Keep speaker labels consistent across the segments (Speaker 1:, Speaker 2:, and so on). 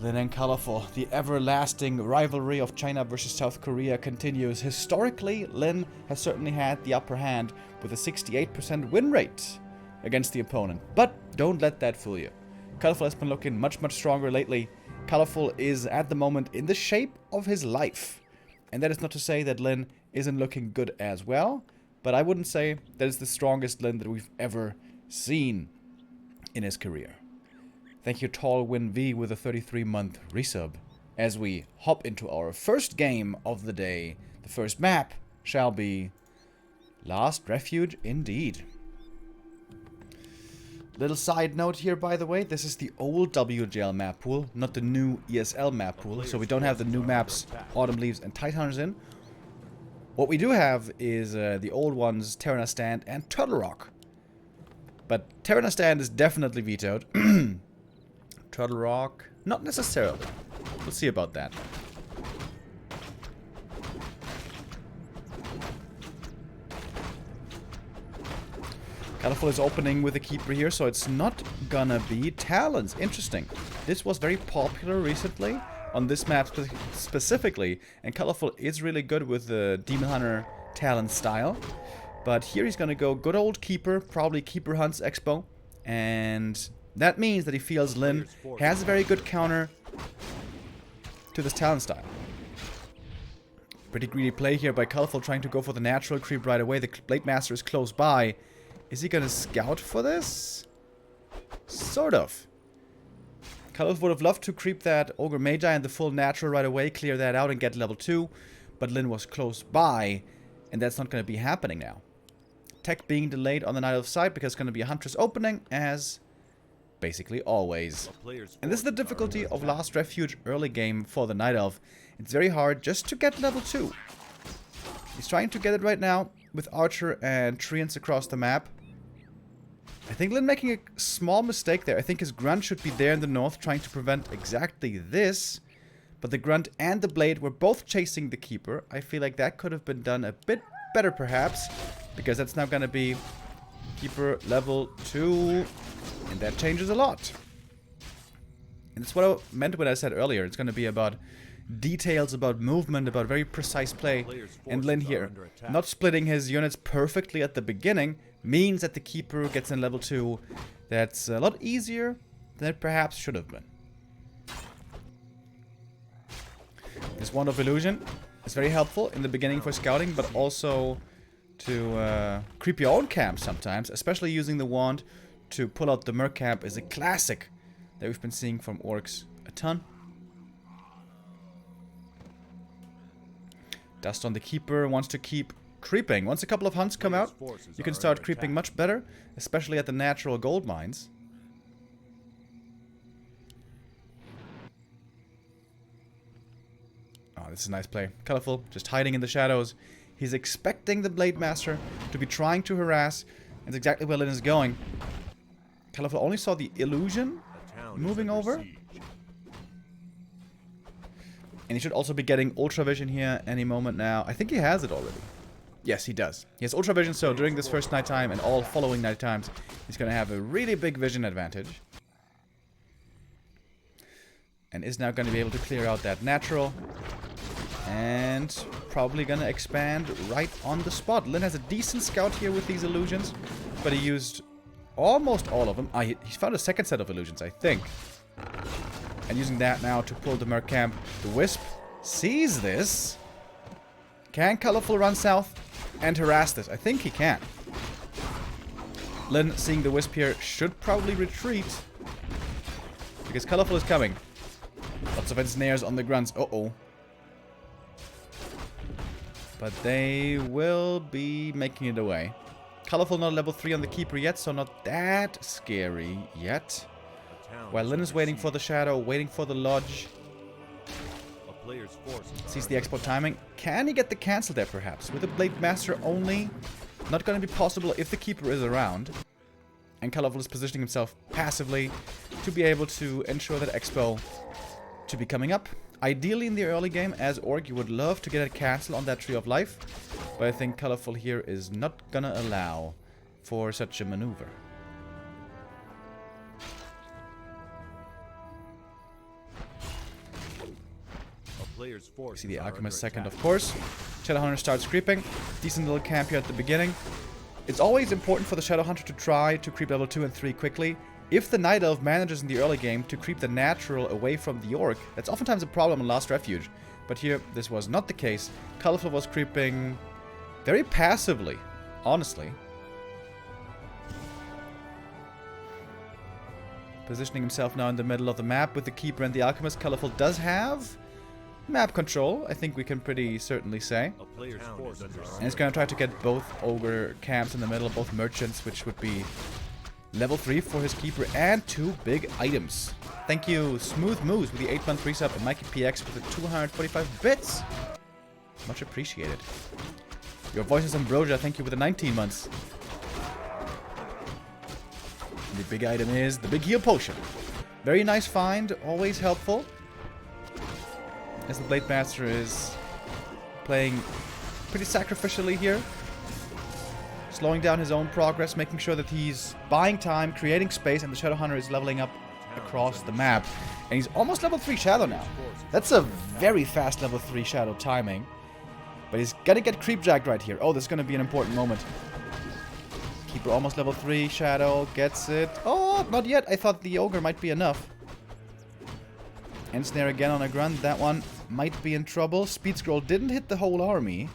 Speaker 1: Lin and Colorful, the everlasting rivalry of China versus South Korea continues. Historically, Lin has certainly had the upper hand with a 68% win rate against the opponent. But don't let that fool you. Colorful has been looking much, much stronger lately. Colorful is at the moment in the shape of his life. And that is not to say that Lin isn't looking good as well, but I wouldn't say that is the strongest Lin that we've ever seen in his career. Thank you, Tall Win V, with a 33-month resub. As we hop into our first game of the day, the first map shall be Last Refuge indeed. Little side note here, by the way, this is the old WGL map pool, not the new ESL map pool, so we don't have the new maps Autumn Leaves and Tidehunters in. What we do have is the old ones, Terrana Stand and Turtle Rock. But Terrana Stand is definitely vetoed. Turtle Rock, not necessarily. We'll see about that. Colorful is opening with a keeper here, so it's not gonna be Talons. Interesting. This was very popular recently on this map specifically, and Colorful is really good with the Demon Hunter Talon style. But here he's gonna go good old keeper, probably Keeper Hunts Expo, and that means that he feels Lin has a very good counter to this Talon style. Pretty greedy play here by Colorful, trying to go for the natural creep right away. The Blade Master is close by. Is he gonna scout for this? Sort of. Colorful would have loved to creep that Ogre Magi and the full natural right away, clear that out and get level 2. But Lin was close by, and that's not gonna be happening now. Tech being delayed on the Night Elf side because it's gonna be a Huntress opening, as basically always. And this is the difficulty of Last Refuge early game for the Night Elf. It's very hard just to get level 2. He's trying to get it right now with Archer and Treants across the map. I think Lin making a small mistake there. I think his Grunt should be there in the north, trying to prevent exactly this. But the Grunt and the Blade were both chasing the Keeper. I feel like that could have been done a bit better perhaps, because that's now going to be Keeper level 2. And that changes a lot. And that's what I meant when I said earlier. It's going to be about details, about movement, about very precise play. And Lin here, not splitting his units perfectly at the beginning, means that the Keeper gets in level 2. That's a lot easier than it perhaps should have been. This Wand of Illusion is very helpful in the beginning for scouting, but also to creep your own camp sometimes, especially using the wand to pull out the Merc camp is a classic that we've been seeing from orcs a ton. Dust on the Keeper wants to keep creeping. Once a couple of hunts come out, you can start creeping much better, especially at the natural gold mines. Oh, this is a nice play. Colorful, just hiding in the shadows. He's expecting the Blade Master to be trying to harass. That's exactly where Lin is going. Colorful only saw the illusion moving over. And he should also be getting Ultra Vision here any moment now. I think he has it already. Yes, he does. He has Ultra Vision, so during this first nighttime and all following night times, he's going to have a really big vision advantage. And is now going to be able to clear out that natural. And probably going to expand right on the spot. Lin has a decent scout here with these illusions, but he used almost all of them. He found a second set of illusions, I think. And using that now to pull the Merc camp. The Wisp sees this. Can Colorful run south and harass this? I think he can. Lin, seeing the Wisp here, should probably retreat. Because Colorful is coming. Lots of ensnares on the Grunts. Uh-oh. But they will be making it away. Colorful not level 3 on the Keeper yet, so not that scary yet. While Lin is waiting for the Shadow, waiting for the Lodge. Sees the expo timing. Can he get the cancel there perhaps? With the Blade Master only, not going to be possible if the Keeper is around. And Colorful is positioning himself passively to be able to ensure that expo to be coming up. Ideally in the early game, as Orc, you would love to get a cancel on that Tree of Life. But I think Colorful here is not gonna allow for such a maneuver. See the Alchemist second, of course. Shadowhunter starts creeping. Decent little camp here at the beginning. It's always important for the Shadowhunter to try to creep level 2 and 3 quickly. If the Night Elf manages in the early game to creep the natural away from the Orc, that's oftentimes a problem in Last Refuge. But here, this was not the case. Colorful was creeping very passively, honestly. Positioning himself now in the middle of the map with the Keeper and the Alchemist. Colorful does have map control, I think we can pretty certainly say. And he's going to try to get both Ogre camps in the middle, both merchants, which would be level 3 for his Keeper, and 2 big items. Thank you, Smooth Moose, with the 8-month resub, and Mikey PX with the 245 bits. Much appreciated. Your voice is Ambrosia, thank you with the 19 months. And the big item is the big heal potion. Very nice find, always helpful. As the Blade Master is playing pretty sacrificially here. Slowing down his own progress, making sure that he's buying time, creating space, and the Shadowhunter is leveling up across the map. And he's almost level 3 Shadow now. That's a very fast level 3 Shadow timing. But he's gonna get creepjacked right here. Oh, this is gonna be an important moment. Keeper almost level 3, Shadow gets it. Oh, not yet. I thought the Ogre might be enough. Ensnare again on a grunt. That one might be in trouble. Speed Scroll didn't hit the whole army.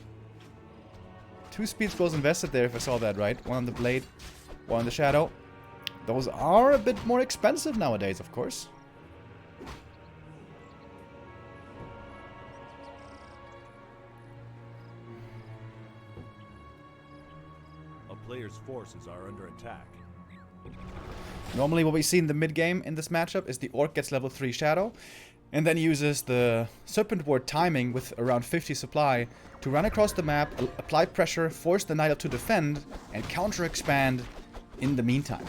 Speaker 1: 2 Speed Scrolls invested there, if I saw that right. One on the Blade, one on the Shadow. Those are a bit more expensive nowadays, of course.
Speaker 2: A player's forces are under attack.
Speaker 1: Normally what we see in the mid-game in this matchup is the Orc gets level 3 Shadow, and then uses the Serpent Ward timing with around 50 supply to run across the map, apply pressure, force the Night Elf to defend, and counter-expand in the meantime.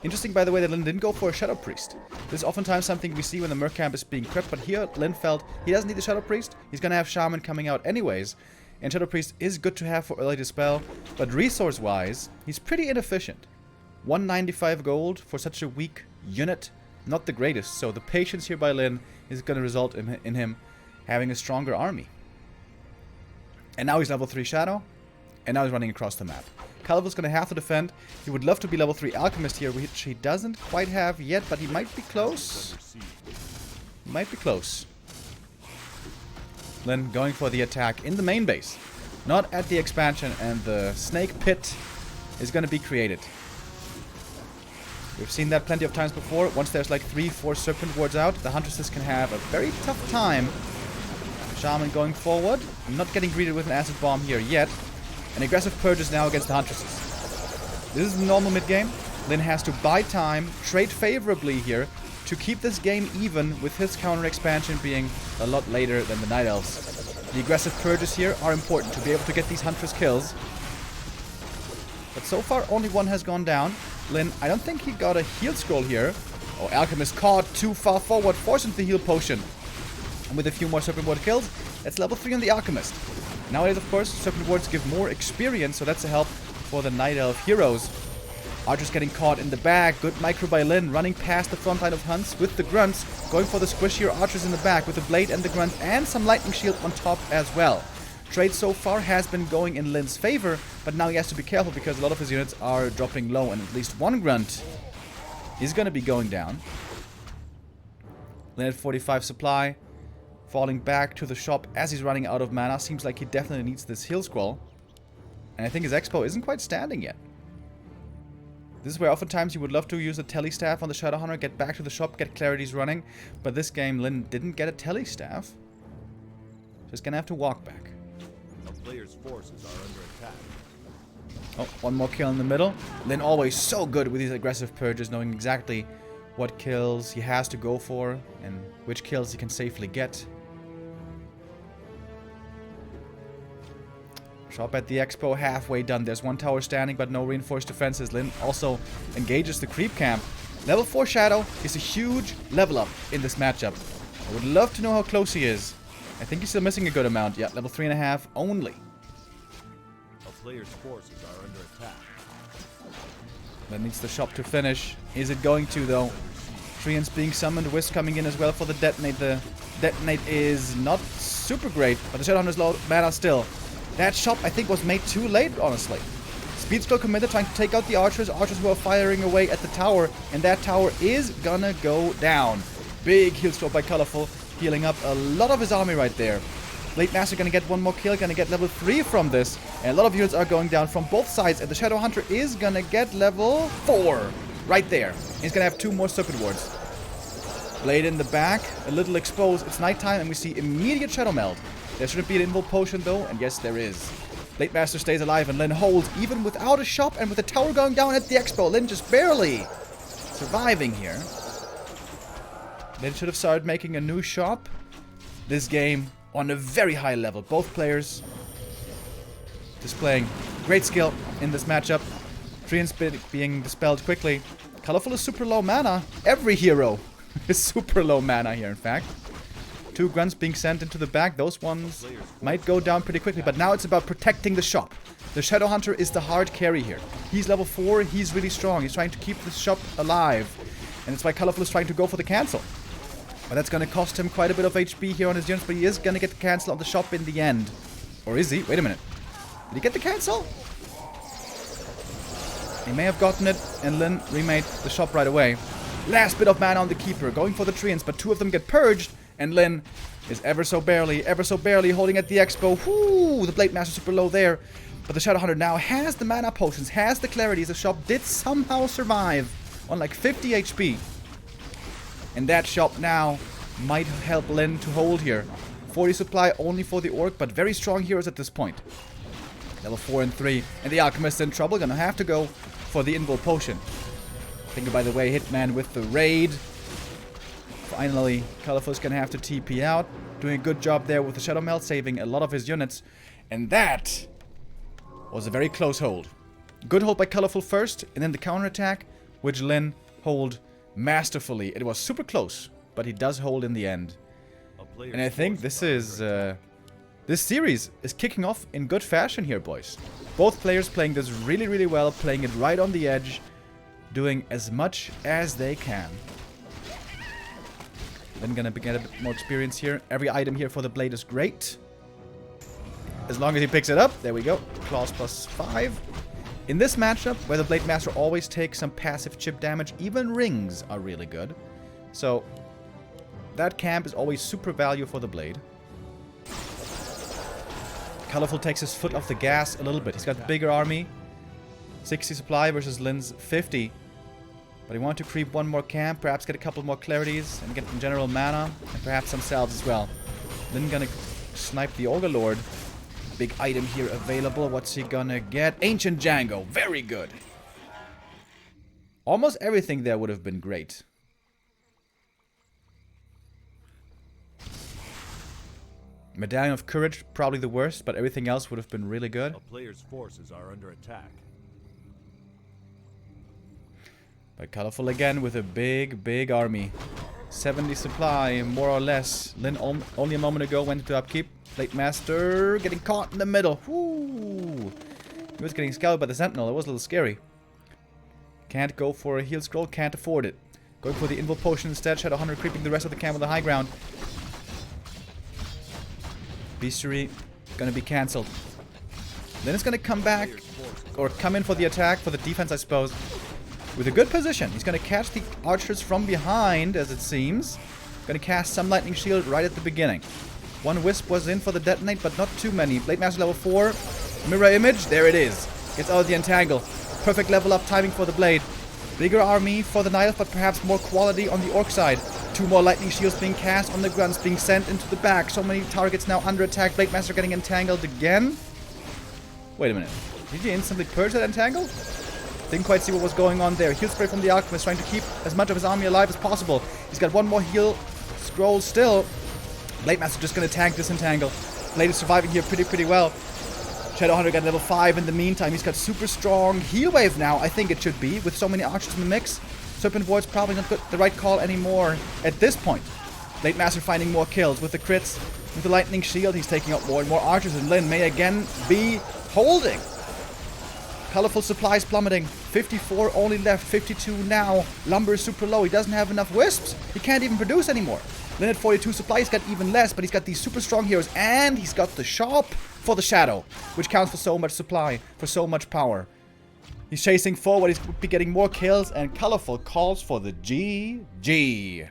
Speaker 1: Interesting, by the way, that Lin didn't go for a Shadow Priest. This is oftentimes something we see when the Merc camp is being crept, but here Lin felt he doesn't need the Shadow Priest. He's gonna have Shaman coming out anyways, and Shadow Priest is good to have for early dispel, but resource-wise, he's pretty inefficient. 195 gold for such a weak unit, not the greatest. So the patience here by Lin is going to result in him having a stronger army. And now he's level 3 Shadow, and now he's running across the map. Calvo's going to have to defend. He would love to be level 3 Alchemist here, which he doesn't quite have yet, but he might be close. Might be close. Lin going for the attack in the main base, not at the expansion, and the Snake Pit is going to be created. We've seen that plenty of times before. Once there's like 3-4 Serpent Wards out, the Huntresses can have a very tough time. Shaman going forward. Not getting greeted with an Acid Bomb here yet. An aggressive Purge is now against the Huntresses. This is the normal mid-game. Lin has to buy time, trade favorably here, to keep this game even, with his counter-expansion being a lot later than the Night Elves. The aggressive Purges here are important to be able to get these Huntress kills. But so far, only one has gone down. Lin, I don't think he got a heal scroll here. Oh, Alchemist caught too far forward, forcing the heal potion. And with a few more Serpent Ward kills, that's level 3 on the Alchemist. Nowadays, of course, Serpent Wards give more experience, so that's a help for the Night Elf heroes. Archer's getting caught in the back. Good micro by Lin, running past the front line of Hunts with the Grunts. Going for the squishier Archers in the back with the Blade and the Grunt, and some Lightning Shield on top as well. Trade so far has been going in Lin's favor, but now he has to be careful because a lot of his units are dropping low, and at least one Grunt is going to be going down. Lin at 45 supply, falling back to the shop as he's running out of mana. Seems like he definitely needs this heal scroll. And I think his Expo isn't quite standing yet. This is where oftentimes you would love to use a Telly Staff on the Shadowhunter, get back to the shop, get Clarities running. But this game, Lin didn't get a Telly Staff. So he's going to have to walk back.
Speaker 2: Player's forces are under attack.
Speaker 1: Oh, one more kill in the middle. Lin always so good with these aggressive Purges, knowing exactly what kills he has to go for and which kills he can safely get. Shop at the Expo, halfway done. There's one tower standing, but no reinforced defenses. Lin also engages the creep camp. Level 4 Shadow is a huge level up in this matchup. I would love to know how close he is. I think he's still missing a good amount. Yeah, level 3.5 only.
Speaker 2: A player's forces are under attack.
Speaker 1: That needs the shop to finish. Is it going to, though? Treants being summoned. Wisp coming in as well for the detonate. The detonate is not super great, but the Shadowhunter's low mana still. That shot, I think, was made too late, honestly. Speed scroll committed, trying to take out the archers. Archers who are firing away at the tower, and that tower is gonna go down. Big heal scroll by Colorful, healing up a lot of his army right there. Blade Master gonna get one more kill, gonna get level 3 from this. And a lot of units are going down from both sides, and the Shadowhunter is gonna get level 4. Right there. He's gonna have 2 more circuit wards. Blade in the back, a little exposed. It's nighttime, and we see immediate Shadow Meld. There shouldn't be an invul potion, though, and yes, there is. Blade Master stays alive, and Lin holds, even without a shop, and with the tower going down at the expo. Lin just barely surviving here. Lin should have started making a new shop. This game on a very high level. Both players displaying great skill in this matchup. Treants being dispelled quickly. Colorful is super low mana. Every hero is super low mana here, in fact. 2 grunts being sent into the back. Those ones might go down pretty quickly, but now it's about protecting the shop. The Shadowhunter is the hard carry here. He's level 4. He's really strong. He's trying to keep the shop alive. And that's why Colorful is trying to go for the cancel. But that's going to cost him quite a bit of HP here on his units, but he is going to get the cancel on the shop in the end. Or is he? Wait a minute. Did he get the cancel? He may have gotten it, and Lin remade the shop right away. Last bit of mana on the Keeper, going for the Treants, but 2 of them get purged, and Lin is ever so barely holding at the expo. Whoo! The Blade Master super low there. But the Shadowhunter now has the mana potions, has the clarities. The shop did somehow survive on like 50 HP. And that shop now might help Lin to hold here. 40 supply only for the Orc, but very strong heroes at this point. Level 4 and 3. And the Alchemist in trouble, gonna have to go for the invul potion. Thinking, by the way, Hitman with the raid. Finally, Colorful's gonna have to TP out. Doing a good job there with the Shadow Meld, saving a lot of his units. And that was a very close hold. Good hold by Colorful first, and then the counterattack, which Lin hold masterfully. It was super close, but he does hold in the end. And I think this is... this series is kicking off in good fashion here, boys. Both players playing this really, really well, playing it right on the edge, doing as much as they can. Then gonna get a bit more experience here. Every item here for the blade is great. As long as he picks it up. There we go. Claws +5. In this matchup, where the Blade Master always takes some passive chip damage, even rings are really good. So, that camp is always super value for the blade. Colorful takes his foot off the gas a little bit. He's got a bigger army. 60 supply versus Lin's 50. But he wanted to creep one more camp, perhaps get a couple more clarities, and get some general mana, and perhaps some salves as well. Lin gonna snipe the Ogre Lord. Big item here available. What's he gonna get? Ancient Django. Very good. Almost everything there would have been great. Medallion of Courage, probably the worst, but everything else would have been really good.
Speaker 2: A player's forces are under attack.
Speaker 1: But Colorful again with a big, big army. 70 supply, more or less. Lin only a moment ago went into upkeep. Blade Master getting caught in the middle. Woo! He was getting scalped by the Sentinel. It was a little scary. Can't go for a heal scroll. Can't afford it. Going for the invul potion instead. Shadowhunter creeping the rest of the camp on the high ground. Beastery gonna be cancelled. Then it's gonna come back, or come in for the attack, for the defense, I suppose. With a good position. He's gonna catch the archers from behind, as it seems. Gonna cast some lightning shield right at the beginning. One wisp was in for the detonate, but not too many. Blade Master level 4. Mirror image, there it is. Gets out of the entangle. Perfect level up timing for the blade. Bigger army for the knife, but perhaps more quality on the orc side. 2 more lightning shields being cast on the grunts, being sent into the back. So many targets now under attack. Blade Master getting entangled again. Wait a minute. Did he instantly purge that entangle? Didn't quite see what was going on there. Heal spray from the Alchemist, trying to keep as much of his army alive as possible. He's got one more heal scroll still. Blade Master just gonna tank this entangle. Blade is surviving here pretty well. Shadowhunter got level 5 in the meantime. He's got super strong heal wave now, I think it should be, with so many archers in the mix. Serpent Void's probably not the right call anymore at this point. Blade Master finding more kills with the crits, with the lightning shield. He's taking out more and more archers, and Lin may again be holding. Colorful supplies plummeting. 54 only left, 52 now. Lumber is super low. He doesn't have enough wisps. He can't even produce anymore. Lin at 42 supply, he's got even less, but he's got these super strong heroes, and he's got the shop for the shadow, which counts for so much supply, for so much power. He's chasing forward, he's be getting more kills, and Colorful calls for the GG.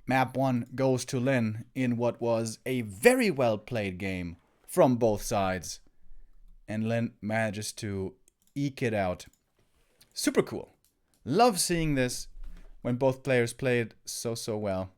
Speaker 1: Map 1 goes to Lin in what was a very well played game from both sides. And Lin manages to eke it out. Super cool. Love seeing this when both players played so well.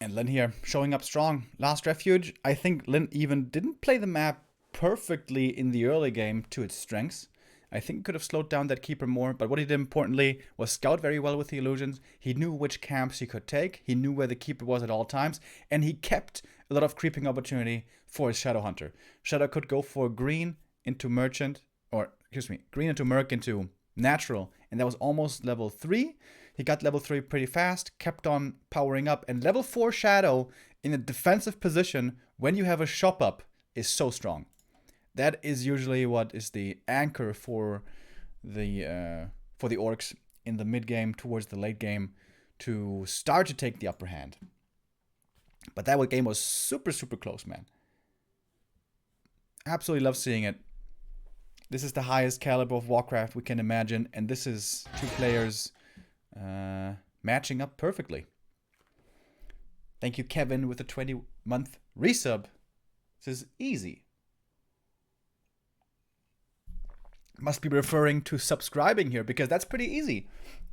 Speaker 1: And Lin here, showing up strong. Last Refuge, I think Lin even didn't play the map perfectly in the early game to its strengths. I think he could have slowed down that Keeper more, but what he did importantly was scout very well with the illusions. He knew which camps he could take, he knew where the Keeper was at all times, and he kept a lot of creeping opportunity for his Shadow Hunter. Shadow could go for green into Merchant, or, excuse me, green into Merc into Natural, and that was almost level 3. He got level 3 pretty fast, kept on powering up, and level 4 Shadow in a defensive position when you have a shop up is so strong. That is usually what is the anchor for the orcs in the mid game towards the late game to start to take the upper hand. But that game was super close, man. Absolutely love seeing it. This is the highest caliber of Warcraft we can imagine, and this is two players matching up perfectly. Thank you, Kevin, with a 20-month resub. This is easy. Must be referring to subscribing here, because that's pretty easy.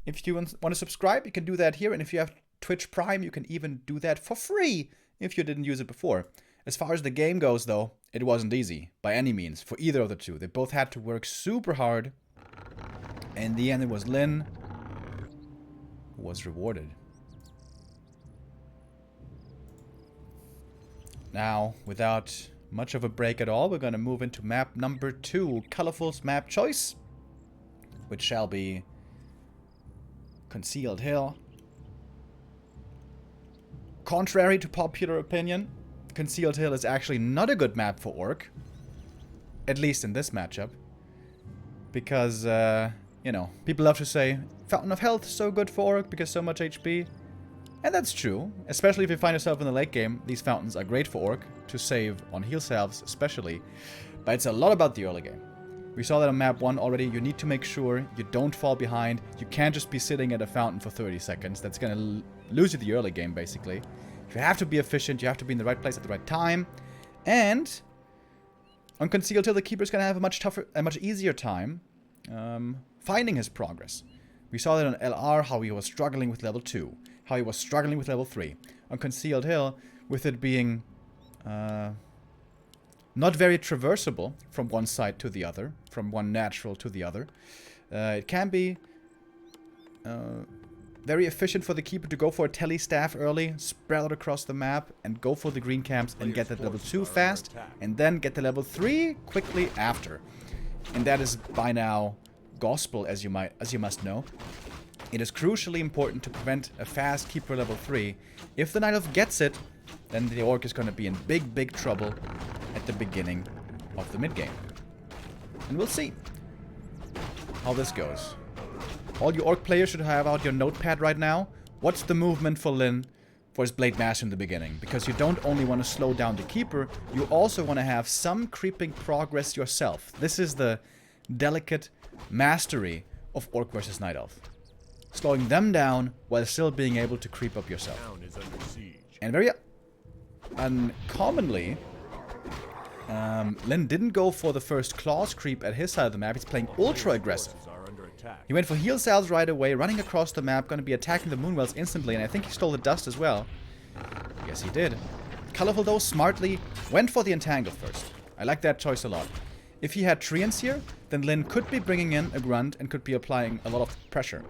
Speaker 1: If you want to subscribe, you can do that here, and if you have Twitch Prime, you can even do that for free if you didn't use it before. As far as the game goes, though, it wasn't easy by any means for either of the two. They both had to work super hard. And in the end, it was Lin who was rewarded. Now, without much of a break at all, we're going to move into map number 2, Colorful's map choice, which shall be Concealed Hill. Contrary to popular opinion, Concealed Hill is actually not a good map for Orc. At least in this matchup. Because, you know, people love to say, Fountain of Health is so good for Orc because so much HP. And that's true. Especially if you find yourself in the late game, these fountains are great for Orc, to save on heal salves especially. But it's a lot about the early game. We saw that on map 1 already. You need to make sure you don't fall behind. You can't just be sitting at a fountain for 30 seconds. That's going to lose you the early game, basically. You have to be efficient, you have to be in the right place at the right time. And on Concealed Hill, the Keeper's going to have a much easier time finding his progress. We saw that on LR, how he was struggling with level 2, how he was struggling with level 3. On Concealed Hill, with it being not very traversable from one side to the other, from one natural to the other, it can be very efficient for the Keeper to go for a tele staff early, spread out across the map, and go for the green camps and get that level 2 fast, and then get the level 3 quickly after. And that is by now gospel, as you must know. It is crucially important to prevent a fast Keeper level 3. If the Night Elf gets it, then the Orc is going to be in big trouble at the beginning of the mid game. And we'll see how this goes. All you Orc players should have out your notepad right now. What's the movement for Lin for his Blade Master in the beginning? Because you don't only want to slow down the Keeper, you also want to have some creeping progress yourself. This is the delicate mastery of Orc versus Night Elf. Slowing them down while still being able to creep up yourself. And very uncommonly, Lin didn't go for the first claws creep at his side of the map. He's playing ultra aggressive. He went for heal cells right away, running across the map, going to be attacking the Moonwells instantly, and I think he stole the dust as well. Yes, he did. Colorful, though, smartly went for the Entangle first. I like that choice a lot. If he had treants here, then Lin could be bringing in a grunt and could be applying a lot of pressure.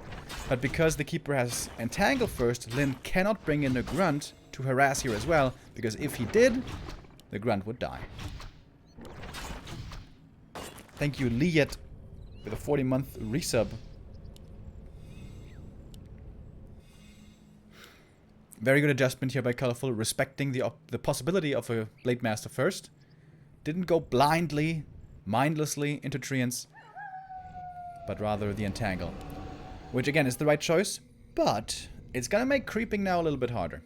Speaker 1: But because the keeper has entangle first, Lin cannot bring in a grunt to harass here as well, because if he did, the grunt would die. Thank you, Liet, with a 40-month resub. Very good adjustment here by Colorful, respecting the possibility of a Blade Master first. Didn't go blindly, mindlessly into treants, but rather the entangle. Which again is the right choice, but it's gonna make creeping now a little bit harder.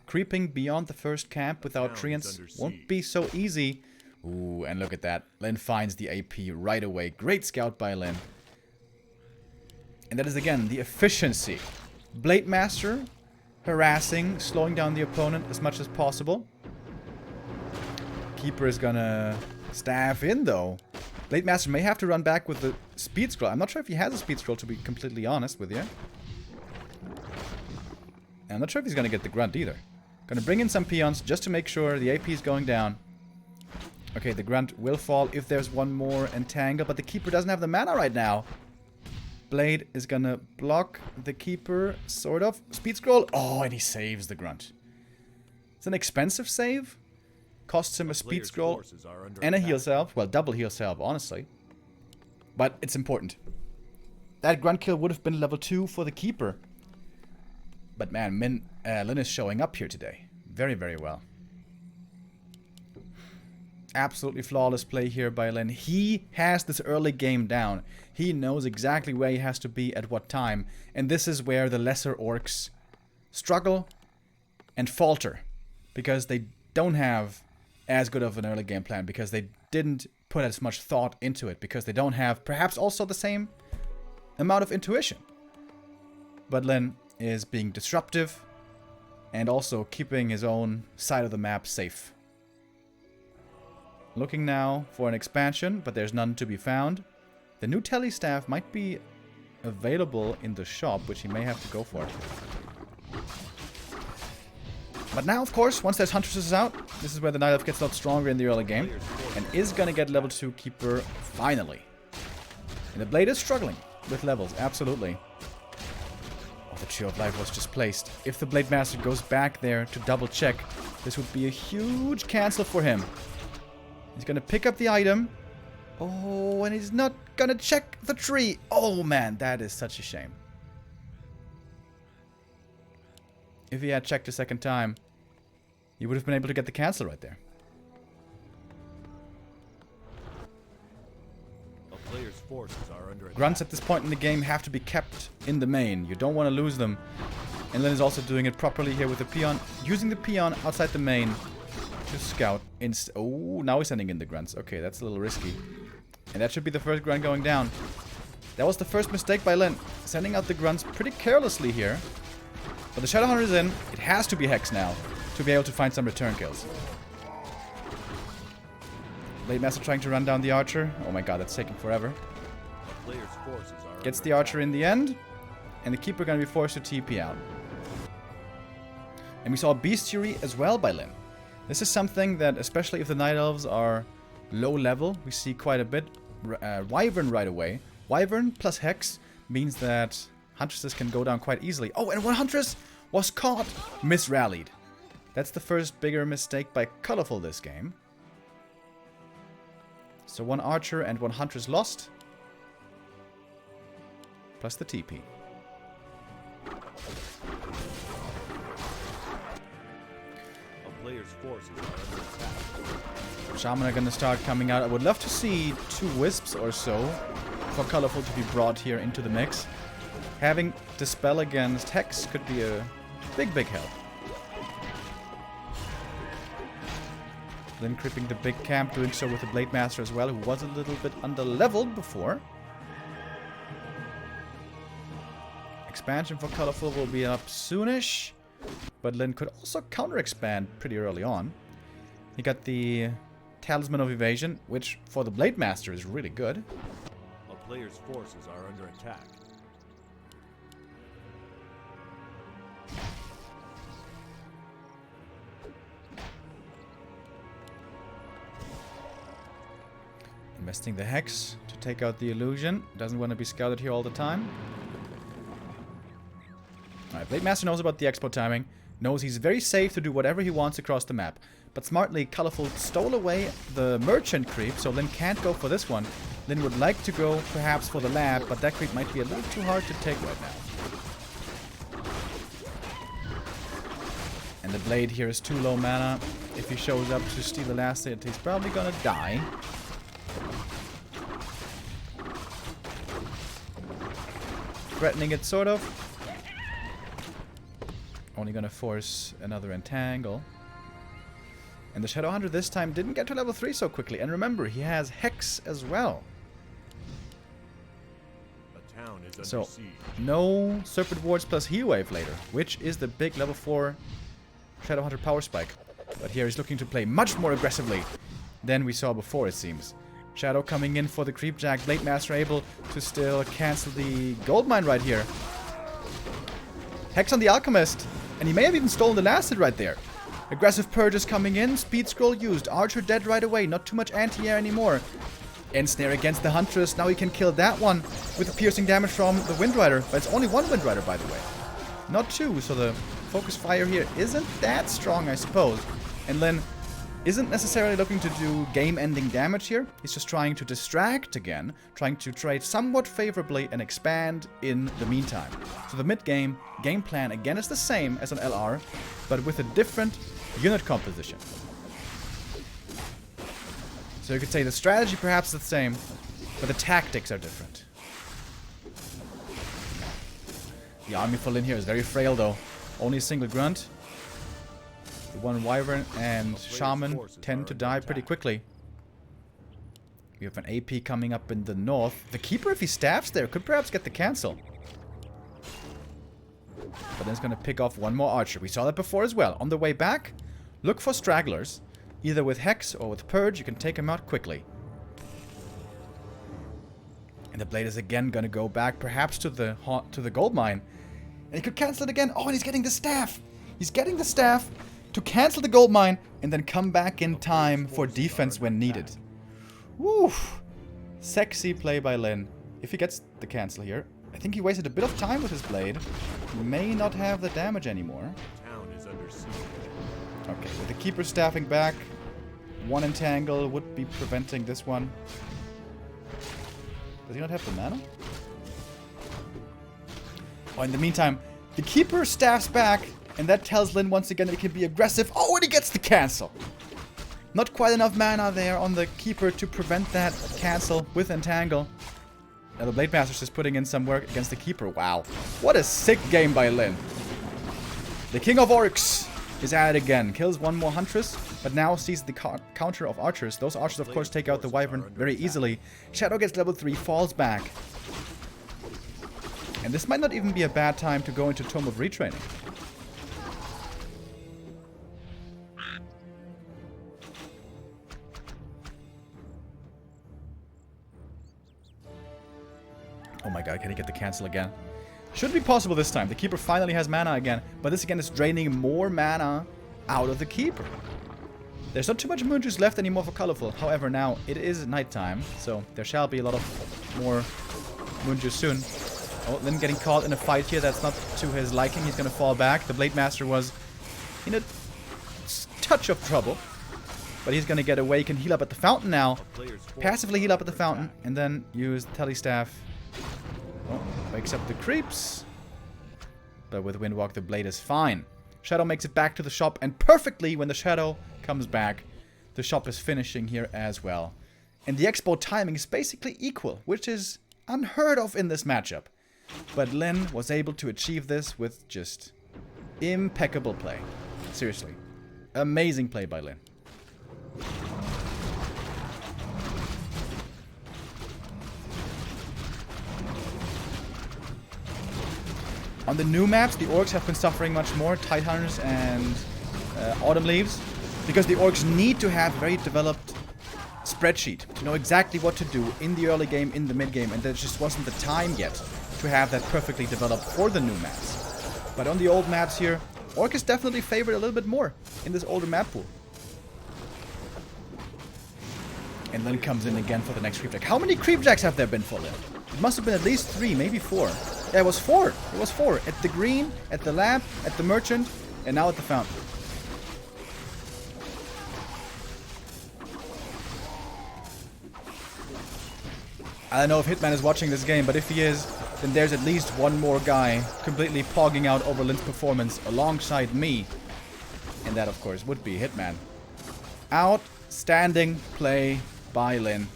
Speaker 1: Creeping beyond the first camp without treants won't be so easy. Ooh, and look at that. Lin finds the AP right away. Great scout by Lin. And that is again the efficiency. Blade Master harassing, slowing down the opponent as much as possible. Keeper is gonna staff in though. Blade Master may have to run back with the speed scroll. I'm not sure if he has a speed scroll, to be completely honest with you. And I'm not sure if he's gonna get the grunt either. Gonna bring in some peons just to make sure the AP is going down. Okay, the grunt will fall if there's one more entangle, but the keeper doesn't have the mana right now. Blade is gonna block the keeper, sort of. Speed scroll. Oh, and he saves the grunt. It's an expensive save. Costs him a speed scroll and a heal salve. Well, double heal salve, honestly. But it's important. That grunt kill would have been level 2 for the keeper. But man, Lin is showing up here today. Very, very well. Absolutely flawless play here by Lin. He has this early game down. He knows exactly where he has to be at what time. And this is where the lesser orcs struggle and falter. Because they don't have as good of an early game plan. Because they didn't put as much thought into it. Because they don't have perhaps also the same amount of intuition. But Lin is being disruptive. And also keeping his own side of the map safe. Looking now for an expansion, but there's none to be found. The new tele staff might be available in the shop, which he may have to go for. But now, of course, once there's Huntresses out, this is where the Night Elf gets a lot stronger in the early game. And is going to get level 2 Keeper finally. And the Blade is struggling with levels, absolutely. Oh, the Tree of Life was just placed. If the Blade Master goes back there to double check, this would be a huge cancel for him. He's gonna pick up the item. Oh, and he's not gonna check the tree. Oh man, that is such a shame. If he had checked a second time, he would have been able to get the cancel right there.
Speaker 2: A player's forces are under attack.
Speaker 1: Grunts at this point in the game have to be kept in the main. You don't want to lose them. And Lin is also doing it properly here with the peon. Using the peon outside the main to scout. Oh, now he's sending in the grunts. Okay, that's a little risky. And that should be the first grunt going down. That was the first mistake by Lin. Sending out the grunts pretty carelessly here. But the Shadowhunter is in. It has to be Hex now to be able to find some return kills. Blade Master trying to run down the Archer. Oh my god, that's taking forever.
Speaker 2: A player's forces are
Speaker 1: Gets
Speaker 2: under
Speaker 1: the Archer in the end. And the Keeper gonna be forced to TP out. And we saw Bestiary as well by Lin. This is something that, especially if the Night Elves are low level, we see quite a bit. Wyvern right away. Wyvern plus Hex means that Huntresses can go down quite easily. Oh, and one Huntress was caught. Misrallied. That's the first bigger mistake by Colorful this game. So one Archer and one Huntress lost. Plus the TP.
Speaker 2: player's forces are under attack.
Speaker 1: Shaman are gonna start coming out. I would love to see 2 Wisps or so for Colorful to be brought here into the mix. Having Dispel against Hex could be a big help. Then creeping the big camp, doing so with the Blade Master as well, who was a little bit under-leveled before. Expansion for Colorful will be up soonish, but Lin could also counter-expand pretty early on. He got the Talisman of Evasion, which for the Blade Master is really good.
Speaker 2: A player's forces are under attack.
Speaker 1: Casting the Hex to take out the illusion. Doesn't want to be scouted here all the time. Alright, Blade Master knows about the expo timing. Knows he's very safe to do whatever he wants across the map. But smartly, Colorful stole away the merchant creep, so Lin can't go for this one. Lin would like to go perhaps for the lab, but that creep might be a little too hard to take right now. And the Blade here is too low mana. If he shows up to steal the last hit, he's probably gonna die. Threatening it, sort of. Only gonna force another entangle. And the Shadow Hunter this time didn't get to level 3 so quickly. And remember, he has Hex as well.
Speaker 2: The town is under
Speaker 1: So,
Speaker 2: siege.
Speaker 1: no Serpent Wards plus Heal Wave later, which is the big level 4 Shadow Hunter power spike. But here he's looking to play much more aggressively than we saw before, it seems. Shadow coming in for the Creep Jack. Blade Master able to still cancel the Gold Mine right here. Hex on the Alchemist. And he may have even stolen the last hit right there. Aggressive Purges coming in. Speed Scroll used. Archer dead right away. Not too much anti-air anymore. Ensnare against the Huntress. Now he can kill that one with the piercing damage from the Windrider. But it's only one Windrider, by the way. Not two. So the focus fire here isn't that strong, I suppose. And Lin isn't necessarily looking to do game-ending damage here. He's just trying to distract again, trying to trade somewhat favorably and expand in the meantime. So the mid-game game plan again is the same as an LR, but with a different unit composition. So you could say the strategy perhaps is the same, but the tactics are different. The army for Lin here is very frail though. Only a single grunt. The one Wyvern and Shaman tend to die pretty quickly. We have an AP coming up in the north. The Keeper, if he staffs there, could perhaps get the cancel. But then it's going to pick off one more Archer. We saw that before as well. On the way back, look for stragglers. Either with Hex or with Purge, you can take them out quickly. And the Blade is again going to go back, perhaps to the gold mine. And he could cancel it again. Oh, and he's getting the staff. He's getting the staff to cancel the gold mine and then come back in time for defense when needed. Woo! Sexy play by Lin. If he gets the cancel here, I think he wasted a bit of time with his Blade. He may not have the damage anymore.
Speaker 2: Town is under siege.
Speaker 1: Okay, with the Keeper staffing back, one entangle would be preventing this one. Does he not have the mana? Oh, in the meantime, the Keeper staffs back. And that tells Lin once again that he can be aggressive. Oh, and he gets the cancel. Not quite enough mana there on the Keeper to prevent that cancel with Entangle. Now the Blade Master's just putting in some work against the Keeper. Wow. What a sick game by Lin. The King of Orcs is at it again. Kills one more Huntress, but now sees the counter of Archers. Those Archers, of course, take out the Wyvern very easily. Shadow gets level 3, falls back. And this might not even be a bad time to go into Tome of Retraining. Oh my god, can he get the cancel again? Should be possible this time. The Keeper finally has mana again, but this again is draining more mana out of the Keeper. There's not too much Moon Juice left anymore for Colorful. However, now it is nighttime, so there shall be a lot of more Moon Juice soon. Oh, Lin getting caught in a fight here that's not to his liking. He's gonna fall back. The Blade Master was in a touch of trouble, but he's gonna get away. He can heal up at the fountain now. Passively heal up at the fountain, and then use Telestaff. Oh, wakes up the creeps. But with Windwalk, the Blade is fine. Shadow makes it back to the shop, and perfectly when the Shadow comes back, the shop is finishing here as well. And the expo timing is basically equal, which is unheard of in this matchup. But Lin was able to achieve this with just impeccable play. Seriously. Amazing play by Lin. On the new maps, the Orcs have been suffering much more, Tidehunters and Autumn Leaves, because the Orcs need to have a very developed spreadsheet to know exactly what to do in the early game, in the mid game, and there just wasn't the time yet to have that perfectly developed for the new maps. But on the old maps here, Orc is definitely favored a little bit more in this older map pool. And Lin comes in again for the next creep jack. How many creep jacks have there been for Lin? It must have been at least 3, maybe 4. Yeah, it was 4. It was 4. At the green, at the lab, at the merchant, and now at the fountain. I don't know if Hitman is watching this game, but if he is, then there's at least one more guy completely pogging out over Lin's performance alongside me. And that, of course, would be Hitman. Outstanding play by Lin.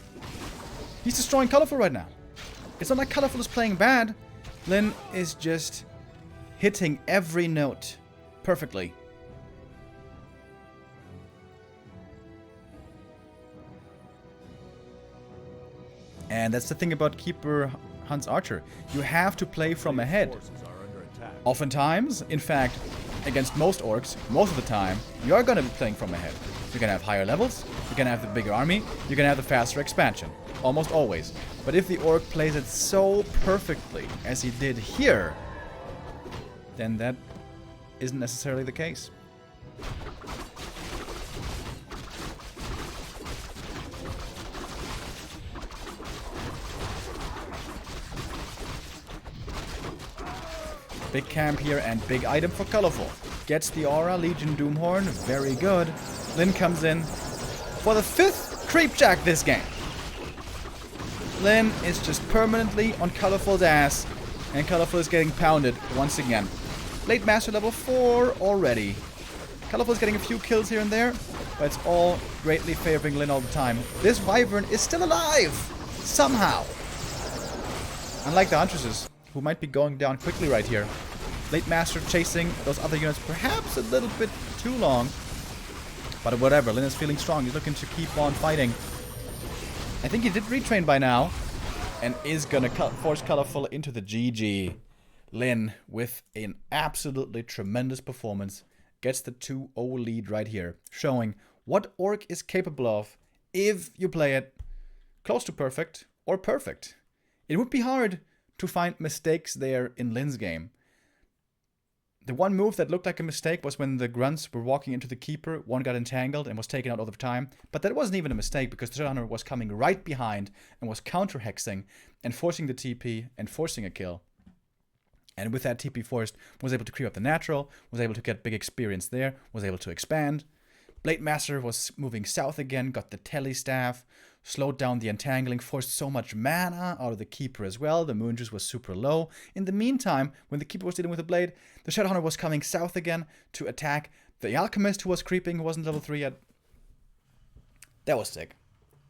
Speaker 1: He's destroying Colorful right now. It's not like Colorful is playing bad. Lin is just hitting every note perfectly. And that's the thing about Keeper Hans Archer. You have to play from ahead. Oftentimes, in fact, against most orcs, most of the time, you're gonna be playing from ahead. You're gonna have higher levels, you're gonna have the bigger army, you're gonna have the faster expansion. Almost always. But if the orc plays it so perfectly as he did here, then that isn't necessarily the case. Big camp here and big item for Colorful. Gets the aura, Legion Doomhorn, very good. Lin comes in for the 5th creepjack this game. Lin is just permanently on Colorful's ass, and Colorful is getting pounded once again. Blade Master level 4 already. Colorful is getting a few kills here and there, but it's all greatly favoring Lin all the time. This Wyvern is still alive! Somehow! Unlike the Huntresses, who might be going down quickly right here. Blade Master chasing those other units perhaps a little bit too long. But whatever, Lin is feeling strong. He's looking to keep on fighting. I think he did retrain by now. And is gonna force Colorful into the GG. Lin, with an absolutely tremendous performance, gets the 2-0 lead right here. Showing what Orc is capable of if you play it close to perfect or perfect. It would be hard to find mistakes there in Lin's game. The one move that looked like a mistake was when the grunts were walking into the keeper, one got entangled and was taken out over time, but that wasn't even a mistake because the Shadowhunter was coming right behind and was counter-hexing and forcing the TP and forcing a kill. And with that TP forced, was able to creep up the natural, was able to get big experience there, was able to expand. Blade Master was moving south again, got the Telly Staff, slowed down the entangling, forced so much mana out of the Keeper as well. The Moon Juice was super low. In the meantime, when the Keeper was dealing with the Blade, the Shadowhunter was coming south again to attack the Alchemist who was creeping, who wasn't level 3 yet. That was sick.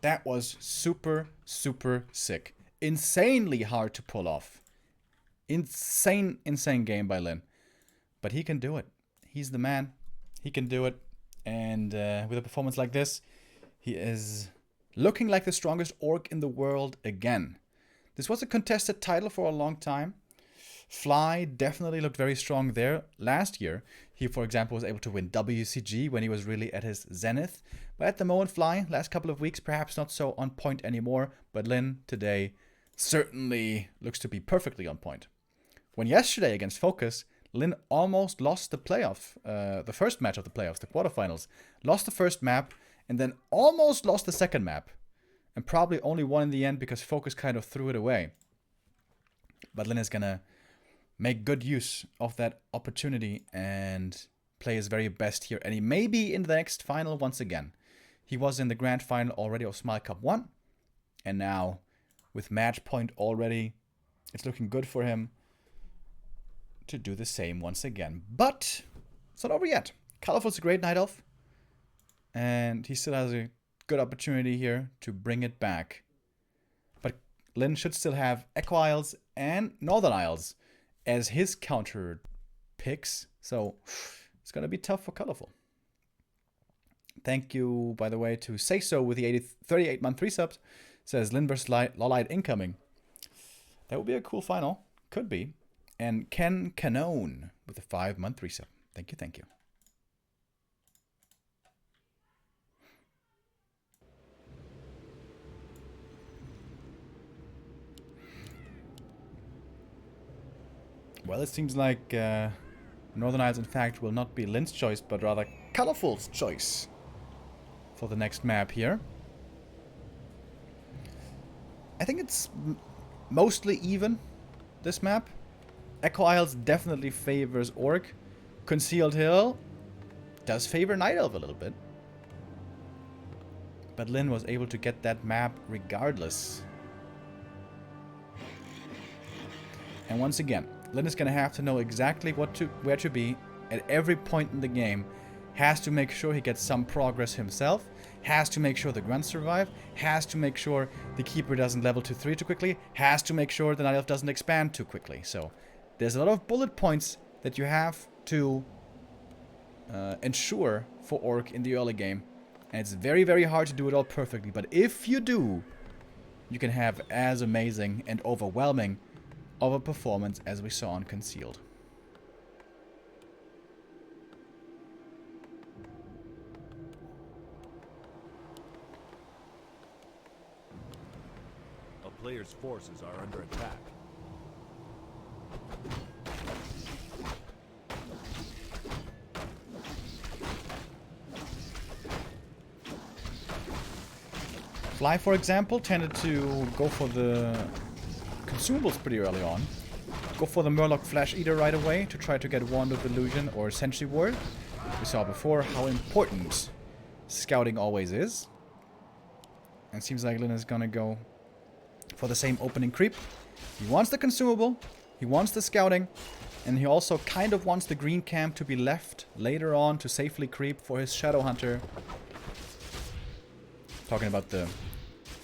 Speaker 1: That was super, super sick. Insanely hard to pull off. Insane game by Lin. But he can do it. He's the man. He can do it. And with a performance like this, he is looking like the strongest orc in the world again. This was a contested title for a long time. Fly definitely looked very strong there. Last year, he, for example, was able to win WCG when he was really at his zenith. But at the moment, Fly, last couple of weeks, perhaps not so on point anymore. But Lin, today, certainly looks to be perfectly on point. When yesterday against Focus, Lin almost lost the playoff, the first match of the playoffs, the quarterfinals. Lost the first map, and then almost lost the second map. And probably only won in the end because Focus kind of threw it away. But Lin is gonna make good use of that opportunity and play his very best here. And he may be in the next final once again. He was in the grand final already of Smile Cup 1. And now, with match point already, it's looking good for him to do the same once again. But it's not over yet. Colorful's a great Night Elf. And he still has a good opportunity here to bring it back. But Lin should still have Echo Isles and Northern Isles as his counter picks. So it's going to be tough for Colorful. Thank you, by the way, to Say So with the 38-month 3 subs. Says Lin vs. Lolite incoming. That would be a cool final. Could be. And Ken Canone with a 5-month 3 sub. Thank you, thank you. Well, it seems like Northern Isles, in fact, will not be Lin's choice, but rather Colorful's choice for the next map here. I think it's mostly even, this map. Echo Isles definitely favors Orc. Concealed Hill does favor Night Elf a little bit. But Lynn was able to get that map regardless. And once again, Lynn is going to have to know exactly where to be at every point in the game. Has to make sure he gets some progress himself. Has to make sure the grunts survive. Has to make sure the keeper doesn't level to 3 too quickly. Has to make sure the Night Elf doesn't expand too quickly. So there's a lot of bullet points that you have to ensure for Orc in the early game. And it's very, very hard to do it all perfectly. But if you do, you can have as amazing and overwhelming of a performance as we saw on Concealed.
Speaker 2: A player's forces are under attack.
Speaker 1: Fly, for example, tended to go for the consumables pretty early on. Go for the Murloc Flash Eater right away to try to get Wand of Illusion or Sentry Ward. We saw before how important scouting always is. And it seems like Lynn is gonna go for the same opening creep. He wants the consumable, he wants the scouting, and he also kind of wants the green camp to be left later on to safely creep for his Shadow Hunter. Talking about the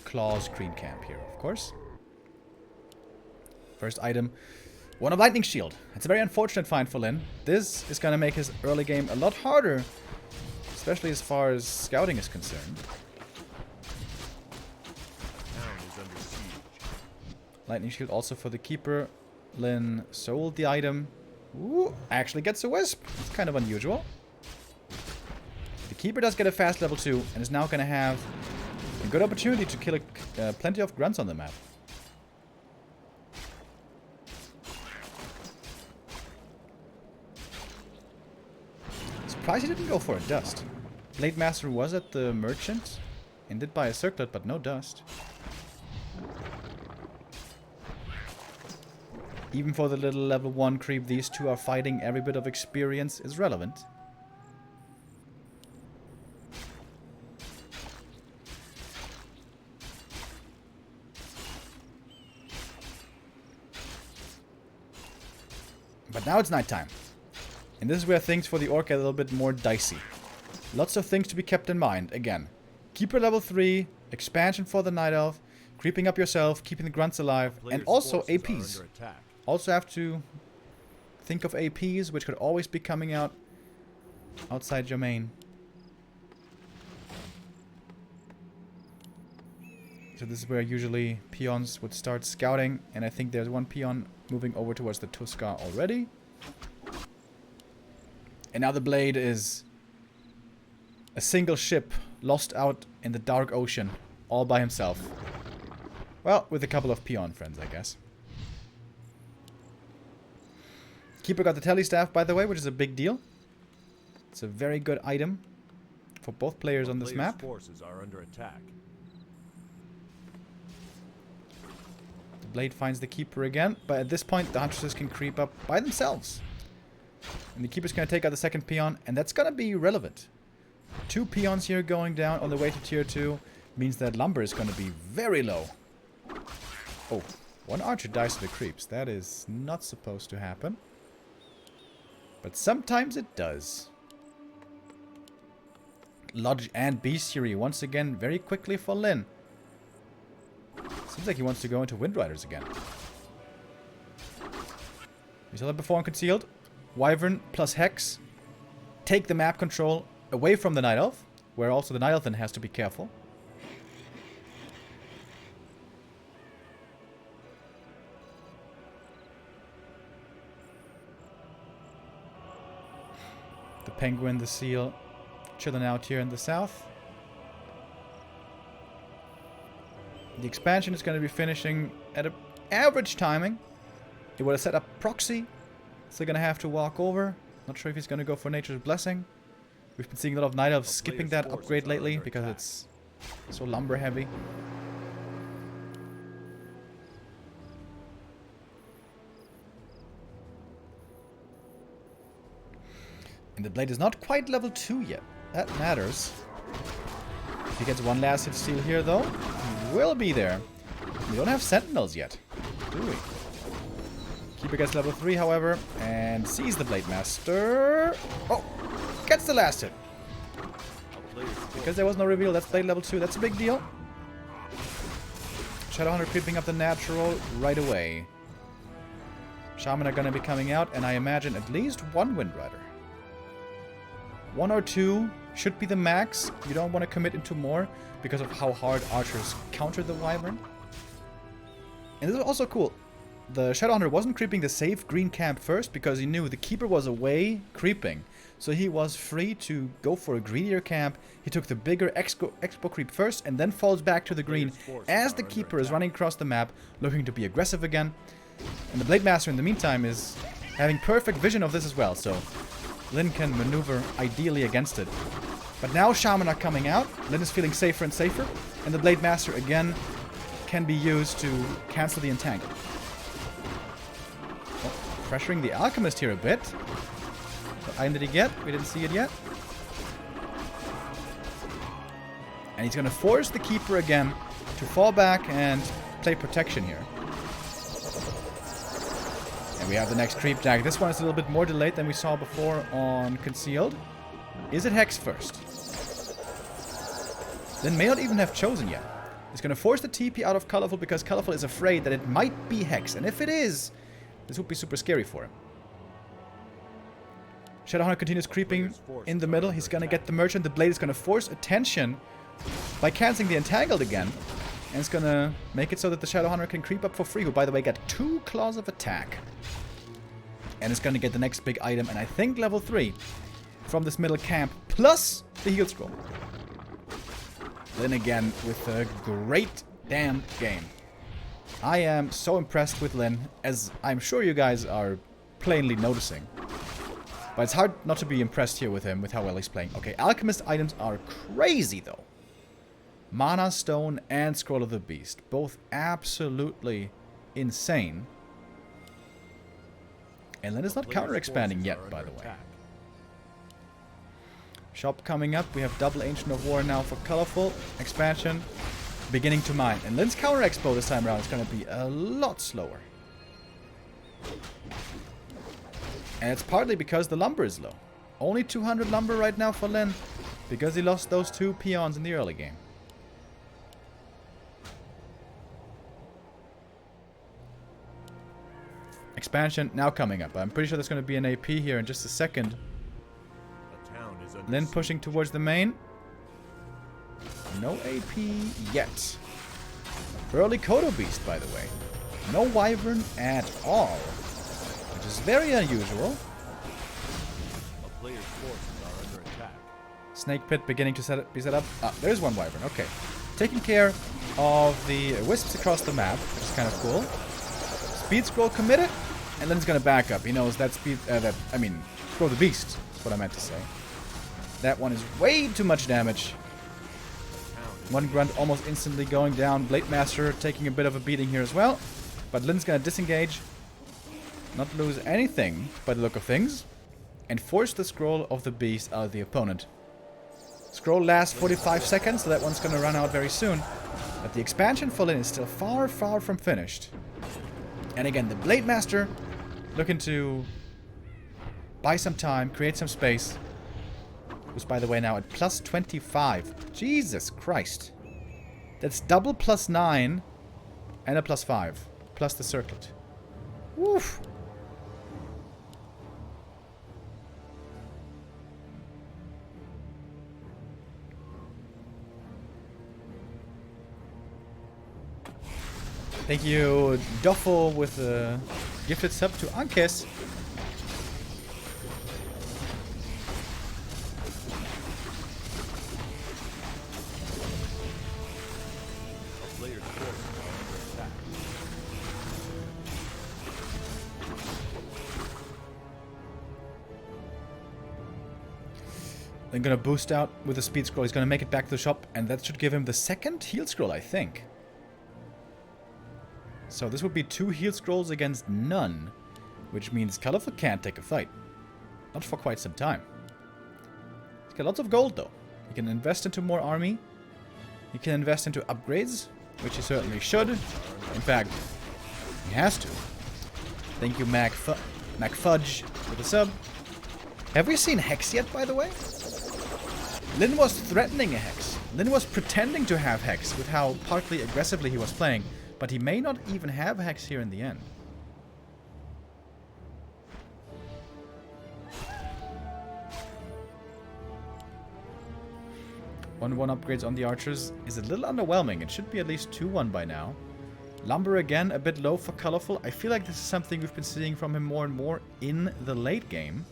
Speaker 1: Claws green camp here, of course. First item, one of Lightning Shield. It's a very unfortunate find for Lynn. This is going to make his early game a lot harder, especially as far as scouting is concerned.
Speaker 2: Town is under siege.
Speaker 1: Lightning Shield also for the Keeper. Lynn sold the item. Ooh, actually gets a Wisp. It's kind of unusual. The Keeper does get a fast level 2 and is now going to have a good opportunity to kill plenty of grunts on the map. Surprised he didn't go for a dust. Blade Master was at the Merchant and did buy a Circlet, but no dust. Even for the little level 1 creep these two are fighting, every bit of experience is relevant. But now it's nighttime. And this is where things for the Orc get a little bit more dicey. Lots of things to be kept in mind. Again, Keeper level 3, expansion for the Night Elf, creeping up yourself, keeping the grunts alive, and also APs. Also have to think of APs, which could always be coming out outside your main. So this is where usually peons would start scouting, and I think there's one peon moving over towards the Tuskar already. And now the Blade is a single ship lost out in the dark ocean, all by himself. Well, with a couple of peon friends, I guess. Keeper got the Telestaff, by the way, which is a big deal. It's a very good item for both players on this map.
Speaker 2: Forces are under attack.
Speaker 1: The Blade finds the Keeper again, but at this point the Huntresses can creep up by themselves. And the Keeper's going to take out the second peon, and that's going to be relevant. 2 peons here going down on the way to tier 2 means that lumber is going to be very low. Oh, one archer dies to the creeps. That is not supposed to happen. But sometimes it does. Lodge and Bestiary once again very quickly for Lynn. Seems like he wants to go into Windriders again. We saw that before on Concealed. Wyvern plus Hex. Take the map control away from the Night Elf, where also the Night Elf then has to be careful. The Penguin, the Seal, chilling out here in the south. The expansion is going to be finishing at an average timing. He would have set up Proxy. So they're going to have to walk over. Not sure if he's going to go for Nature's Blessing. We've been seeing a lot of Night Elves skipping that upgrade lately because it's so lumber heavy. And the blade is not quite level 2 yet. That matters. If he gets one last hit steal here, though, he will be there. We don't have sentinels yet, do we? Keeper gets level 3, however, and sees the Blade Master. Oh! Gets the last hit. Because there was no reveal, that's Blade level 2. That's a big deal. Shadowhunter creeping up the natural right away. Shaman are gonna be coming out, and I imagine at least one Wind Rider. 1 or 2 should be the max. You don't want to commit into more because of how hard archers counter the Wyvern. And this is also cool. The Shadowhunter wasn't creeping the safe green camp first because he knew the Keeper was away creeping. So he was free to go for a greenier camp. He took the bigger expo creep first and then falls back to the green as the Keeper is running across the map looking to be aggressive again. And the Blade Master in the meantime is having perfect vision of this as well. So Lyn can maneuver ideally against it. But now Shaman are coming out. Lyn is feeling safer and safer. And the Blade Master again can be used to cancel the entangle. Oh, pressuring the Alchemist here a bit. What item did he get? We didn't see it yet. And he's going to force the Keeper again to fall back and play protection here. And we have the next creep tag. This one is a little bit more delayed than we saw before on Concealed. Is it Hex first? Then may not even have chosen yet. He's going to force the TP out of Colorful because Colorful is afraid that it might be Hex. And if it is, this would be super scary for him. Shadowhunter continues creeping in the middle. He's going to get the Merchant. The Blade is going to force attention by canceling the Entangled again. And it's going to make it so that the Shadowhunter can creep up for free, who, by the way, got 2 claws of attack. And it's going to get the next big item, and I think level 3 from this middle camp, plus the heal scroll. Lyn again with a great damn game. I am so impressed with Lyn, as I'm sure you guys are plainly noticing. But it's hard not to be impressed here with him, with how well he's playing. Okay, Alchemist items are crazy, though. Mana Stone and Scroll of the Beast. Both absolutely insane. And Lyn is not counter-expanding yet, by the way. Shop coming up. We have double Ancient of War now for Colorful. Expansion beginning to mine. And Lyn's counter-expo this time around is going to be a lot slower. And it's partly because the lumber is low. Only 200 lumber right now for Lyn, because he lost those 2 peons in the early game. Expansion now coming up. I'm pretty sure there's going to be an AP here in just a second. Lyn pushing towards the main. No AP yet. Early Kodo Beast, by the way. No Wyvern at all, which is very unusual.
Speaker 2: A player's forces are under attack.
Speaker 1: Snake Pit beginning to be set up. Ah, there's one Wyvern. Okay. Taking care of the wisps across the map, which is kind of cool. Speed Scroll committed, and then it's gonna back up. He knows that Scroll the Beast is what I meant to say. That one is way too much damage. One Grunt almost instantly going down. Blade Master taking a bit of a beating here as well. But Lyn's gonna disengage, not lose anything by the look of things, and force the Scroll of the Beast out of the opponent. Scroll lasts 45 seconds, so that one's gonna run out very soon. But the expansion for Lyn is still far, far from finished. And again, the Blade Master looking to buy some time, create some space. Who's, by the way, now at plus 25. Jesus Christ. That's double plus 9 and a plus 5. Plus the circlet. Woof. Thank you, Doffel, with a gifted sub to Ankes. Then gonna boost out with a speed scroll. He's gonna make it back to the shop, and that should give him the second heal scroll, I think. So this would be 2 heal scrolls against none, which means Colorful can't take a fight. Not for quite some time. He's got lots of gold though. He can invest into more army. He can invest into upgrades, which he certainly should. In fact, he has to. Thank you, MacFudge, for the sub. Have we seen Hex yet, by the way? Lin was threatening a Hex. Lin was pretending to have Hex with how partly aggressively he was playing, but he may not even have Hex here in the end. 1-1 upgrades on the archers is a little underwhelming. It should be at least 2-1 by now. Lumber again, a bit low for Colorful. I feel like this is something we've been seeing from him more and more in the late game.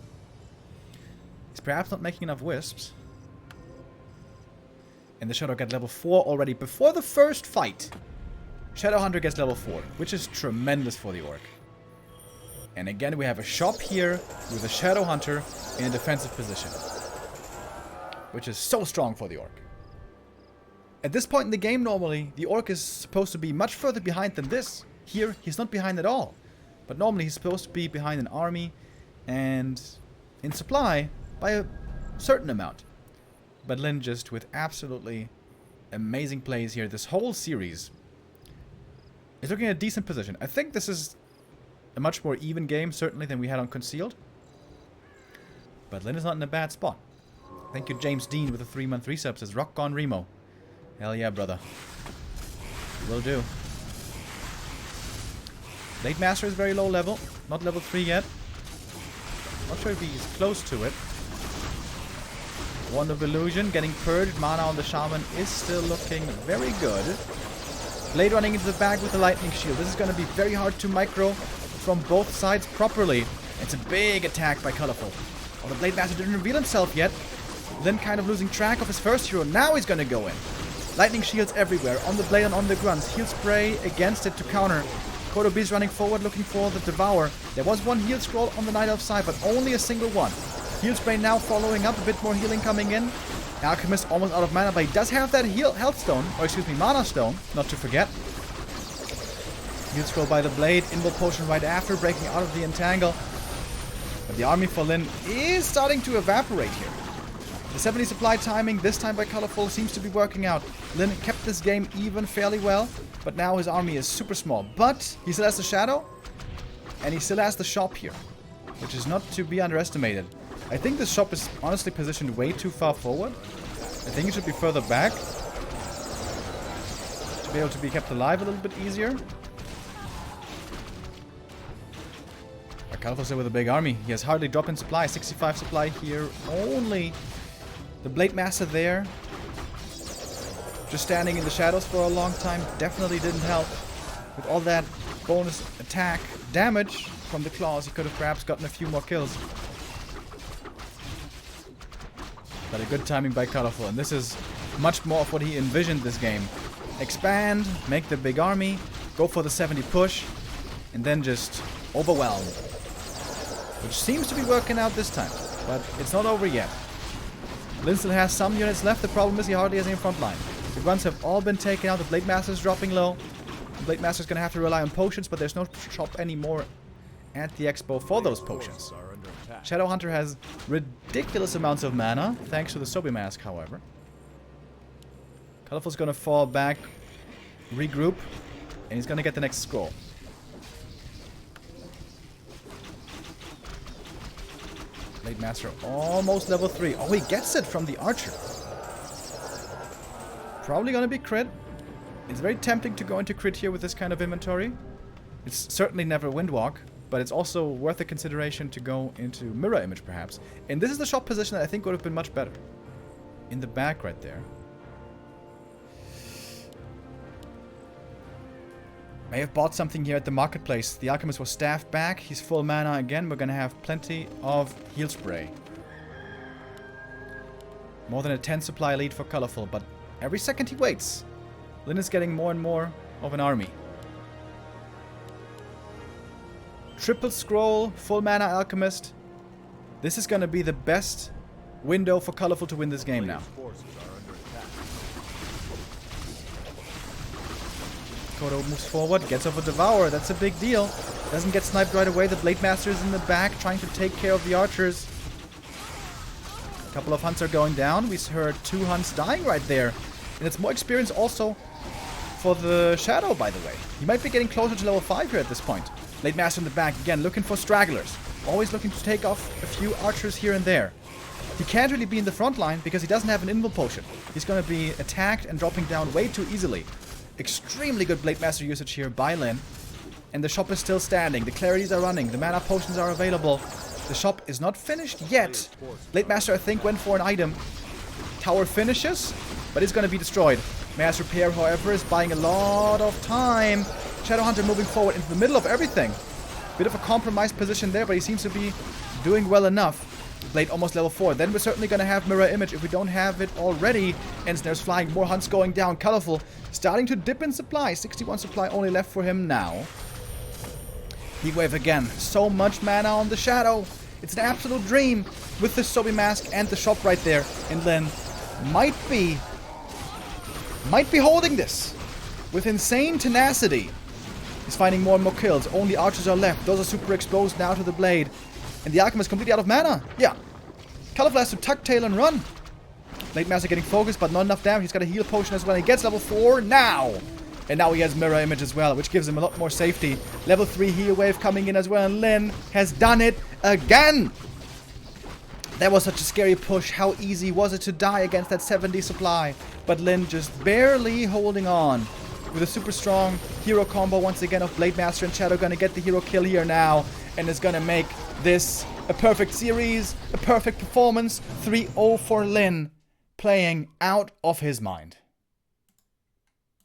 Speaker 1: He's perhaps not making enough wisps. And the Shadow got level 4 already before the first fight. Shadowhunter gets level 4, which is tremendous for the Orc. And again, we have a shop here with a Shadowhunter in a defensive position, which is so strong for the Orc. At this point in the game, normally, the Orc is supposed to be much further behind than this. Here, he's not behind at all. But normally, he's supposed to be behind an army and in supply by a certain amount. But Lin just with absolutely amazing plays here. This whole series is looking at a decent position. I think this is a much more even game, certainly, than we had on Concealed. But Lin is not in a bad spot. Thank you, James Dean, with a 3-month resub. Says, rock on Remo. Hell yeah, brother. Will do. Blade Master is very low level. Not level 3 yet. Not sure if he's close to it. Wand of Illusion getting purged. Mana on the Shaman is still looking very good. Blade running into the bag with the Lightning Shield. This is going to be very hard to micro from both sides properly. It's a big attack by Colorful. Well, the Blade Master didn't reveal himself yet. Then kind of losing track of his first hero. Now he's going to go in. Lightning shields everywhere. On the blade and on the grunts. Heal spray against it to counter. Kodo Beast running forward looking for the Devour. There was one heal scroll on the Night Elf side, but only a single one. Heal spray now following up. A bit more healing coming in. Alchemist almost out of mana, but he does have that health stone. Or excuse me, mana stone. Not to forget. Heal scroll by the blade. Invul potion right after. Breaking out of the entangle. But the army for Lin is starting to evaporate here. The 70 supply timing, this time by Colorful, seems to be working out. Lin kept this game even fairly well, but now his army is super small. But he still has the Shadow, and he still has the shop here, which is not to be underestimated. I think this shop is honestly positioned way too far forward. I think it should be further back to be able to be kept alive a little bit easier. But Colorful still with a big army. He has hardly dropped in supply. 65 supply here only. The Blade Master there, just standing in the shadows for a long time, definitely didn't help. With all that bonus attack damage from the claws, he could have perhaps gotten a few more kills. But a good timing by Colorful, and this is much more of what he envisioned this game. Expand, make the big army, go for the 70 push, and then just overwhelm. Which seems to be working out this time, but it's not over yet. Lin still has some units left. The problem is he hardly has any front line. The grunts have all been taken out. The Blade Master is dropping low. The Blade Master is going to have to rely on potions, but there's no shop anymore at the expo for those potions. Shadowhunter has ridiculous amounts of mana, thanks to the Sobi Mask, however. Colorful's going to fall back, regroup, and he's going to get the next scroll. Blade Master almost level 3. Oh, he gets it from the Archer. Probably gonna be crit. It's very tempting to go into crit here with this kind of inventory. It's certainly never Windwalk, but it's also worth a consideration to go into Mirror Image perhaps. And this is the shop position that I think would have been much better. In the back right there. May have bought something here at the marketplace. The Alchemist was staffed back. He's full mana again. We're going to have plenty of heal spray. More than a 10 supply lead for Colorful, but every second he waits, Lin is getting more and more of an army. Triple scroll, full mana Alchemist. This is going to be the best window for Colorful to win this game now. Kodo moves forward, gets over Devour. That's a big deal. Doesn't get sniped right away. The Blade Master is in the back, trying to take care of the archers. couple of hunts are going down. We heard 2 hunts dying right there. And it's more experience also for the Shadow, by the way. He might be getting closer to level 5 here at this point. Blade Master in the back, again, looking for stragglers. Always looking to take off a few archers here and there. He can't really be in the front line because he doesn't have an invul potion. He's going to be attacked and dropping down way too easily. Extremely good Blade Master usage here by Lin. And the shop is still standing. The clarities are running. The mana potions are available. The shop is not finished yet. Blade Master, I think, went for an item. Tower finishes, but it's going to be destroyed. Mass Repair, however, is buying a lot of time. Shadowhunter moving forward into the middle of everything. Bit of a compromised position there, but he seems to be doing well enough. Blade almost level 4. Then we're certainly going to have Mirror Image if we don't have it already. Ensnare's flying. More hunts going down. Colorful starting to dip in supply. 61 supply only left for him now. Heatwave again. So much mana on the Shadow. It's an absolute dream with the Sobi Mask and the shop right there. And then might be holding this with insane tenacity. He's finding more and more kills. Only archers are left. Those are super exposed now to the blade. And the Alchemist completely out of mana. Yeah. Colorful has to tuck tail and run. Blade Master getting focused, but not enough damage. He's got a heal potion as well. He gets level 4 now. And now he has Mirror Image as well, which gives him a lot more safety. Level 3 heal wave coming in as well. And Lin has done it again. That was such a scary push. How easy was it to die against that 70 supply? But Lin just barely holding on. With a super strong hero combo once again of Blade Master and Shadow. Gonna get the hero kill here now. And is gonna make this a perfect series. A perfect performance. 3-0 for Lin. Playing out of his mind.